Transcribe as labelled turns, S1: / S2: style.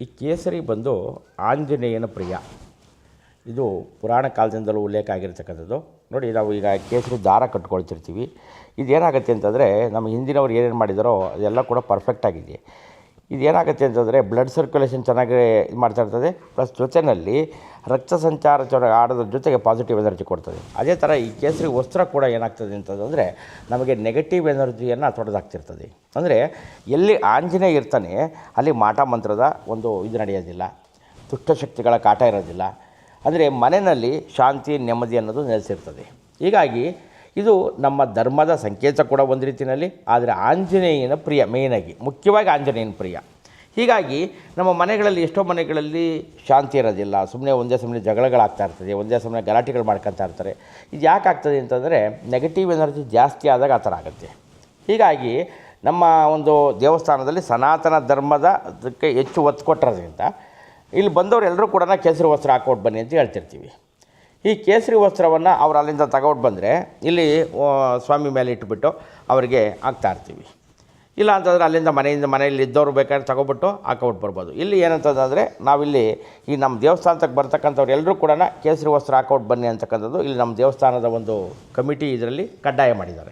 S1: ಈ ಕೇಸರಿ ಬಂದು ಆಂಜನೇಯನ ಪ್ರಿಯ. ಇದು ಪುರಾಣ ಕಾಲದಿಂದಲೂ ಉಲ್ಲೇಖ ಆಗಿರ್ತಕ್ಕಂಥದ್ದು. ನೋಡಿ, ನಾವು ಈಗ ಕೇಸರಿ ದಾರ ಕಟ್ಕೊಳ್ತಿರ್ತೀವಿ. ಇದೇನಾಗುತ್ತೆ ಅಂತಂದರೆ, ನಮ್ಮ ಹಿಂದಿನವ್ರು ಏನೇನು ಮಾಡಿದಾರೋ ಅದೆಲ್ಲ ಕೂಡ ಪರ್ಫೆಕ್ಟಾಗಿದೆ. ಇದೇನಾಗುತ್ತೆ ಅಂತಂದರೆ, ಬ್ಲಡ್ ಸರ್ಕ್ಯುಲೇಷನ್ ಚೆನ್ನಾಗಿ ಇದು ಮಾಡ್ತಾ ಇರ್ತದೆ, ಪ್ಲಸ್ ಜೊತೆಯಲ್ಲಿ ರಕ್ತ ಸಂಚಾರ ಆಡೋದ್ರ ಜೊತೆಗೆ ಪಾಸಿಟಿವ್ ಎನರ್ಜಿ ಕೊಡ್ತದೆ. ಅದೇ ಥರ ಈ ಕೇಸರಿ ವಸ್ತ್ರ ಕೂಡ ಏನಾಗ್ತದೆ ಅಂತಂದರೆ, ನಮಗೆ ನೆಗೆಟಿವ್ ಎನರ್ಜಿಯನ್ನು ತೊಡೆದಾಕ್ತಿರ್ತದೆ. ಅಂದರೆ ಎಲ್ಲಿ ಆಂಜನೇಯ ಇರ್ತಾನೆ ಅಲ್ಲಿ ಮಾಟ ಮಂತ್ರದ ಒಂದು ಇದು ನಡೆಯೋದಿಲ್ಲ, ದುಷ್ಟಶಕ್ತಿಗಳ ಕಾಟ ಇರೋದಿಲ್ಲ. ಅಂದರೆ ಮನೆಯಲ್ಲಿ ಶಾಂತಿ ನೆಮ್ಮದಿ ಅನ್ನೋದು ನೆಲೆಸಿರ್ತದೆ. ಹೀಗಾಗಿ ಇದು ನಮ್ಮ ಧರ್ಮದ ಸಂಕೇತ ಕೂಡ ಒಂದು ರೀತಿಯಲ್ಲಿ. ಆದರೆ ಆಂಜನೇಯನ ಪ್ರಿಯ, ಮೇಯ್ನಾಗಿ ಮುಖ್ಯವಾಗಿ ಆಂಜನೇಯನ ಪ್ರಿಯ. ಹೀಗಾಗಿ ನಮ್ಮ ಮನೆಗಳಲ್ಲಿ ಎಷ್ಟೋ ಮನೆಗಳಲ್ಲಿ ಶಾಂತಿ ಇರೋದಿಲ್ಲ, ಸುಮ್ಮನೆ ಒಂದೇ ಸಮನೆ ಜಗಳಗಳಾಗ್ತಾ ಇರ್ತದೆ, ಒಂದೇ ಸಮನೆ ಗಲಾಟೆಗಳು ಮಾಡ್ಕೊತಾ ಇರ್ತಾರೆ. ಇದು ಯಾಕೆ ಆಗ್ತದೆ ಅಂತಂದರೆ, ನೆಗೆಟಿವ್ ಎನರ್ಜಿ ಜಾಸ್ತಿ ಆದಾಗ ಆ ಥರ ಆಗುತ್ತೆ. ಹೀಗಾಗಿ ನಮ್ಮ ಒಂದು ದೇವಸ್ಥಾನದಲ್ಲಿ ಸನಾತನ ಧರ್ಮದಕ್ಕೆ ಹೆಚ್ಚು ಒತ್ತು ಕೊಟ್ಟಿರೋದ್ರಿಂದ ಇಲ್ಲಿ ಬಂದವರು ಎಲ್ಲರೂ ಕೂಡ ಕೇಸರಿ ವಸ್ತ್ರ ಹಾಕ್ಕೊಟ್ಟು ಬನ್ನಿ ಅಂತ ಹೇಳ್ತಿರ್ತೀವಿ. ಈ ಕೇಸರಿ ವಸ್ತ್ರವನ್ನು ಅವ್ರು ಅಲ್ಲಿಂದ ತಗೊಂಡು ಬಂದರೆ ಇಲ್ಲಿ ಸ್ವಾಮಿ ಮೇಲೆ ಇಟ್ಬಿಟ್ಟು ಅವರಿಗೆ ಹಾಕ್ತಾಯಿರ್ತೀವಿ. ಇಲ್ಲ ಅಂತಂದರೆ ಅಲ್ಲಿಂದ ಮನೆಯಲ್ಲಿ ಇದ್ದವರು ಬೇಕಾದ್ರೆ ತಗೊಬಿಟ್ಟು ಹಾಕೊಬಿಟ್ಟು ಬರ್ಬೋದು. ಇಲ್ಲಿ ಏನಂತಂದರೆ, ನಾವಿಲ್ಲಿ ಈ ನಮ್ಮ ದೇವಸ್ಥಾನಕ್ಕೆ ಬರ್ತಕ್ಕಂಥವ್ರು ಎಲ್ಲರೂ ಕೂಡ ಕೇಸರಿ ವಸ್ತ್ರ ಹಾಕೊಟ್ಟು ಬನ್ನಿ ಅಂತಕ್ಕಂಥದ್ದು ಇಲ್ಲಿ ನಮ್ಮ ದೇವಸ್ಥಾನದ ಒಂದು ಕಮಿಟಿ ಇದರಲ್ಲಿ ಕಡ್ಡಾಯ ಮಾಡಿದ್ದಾರೆ.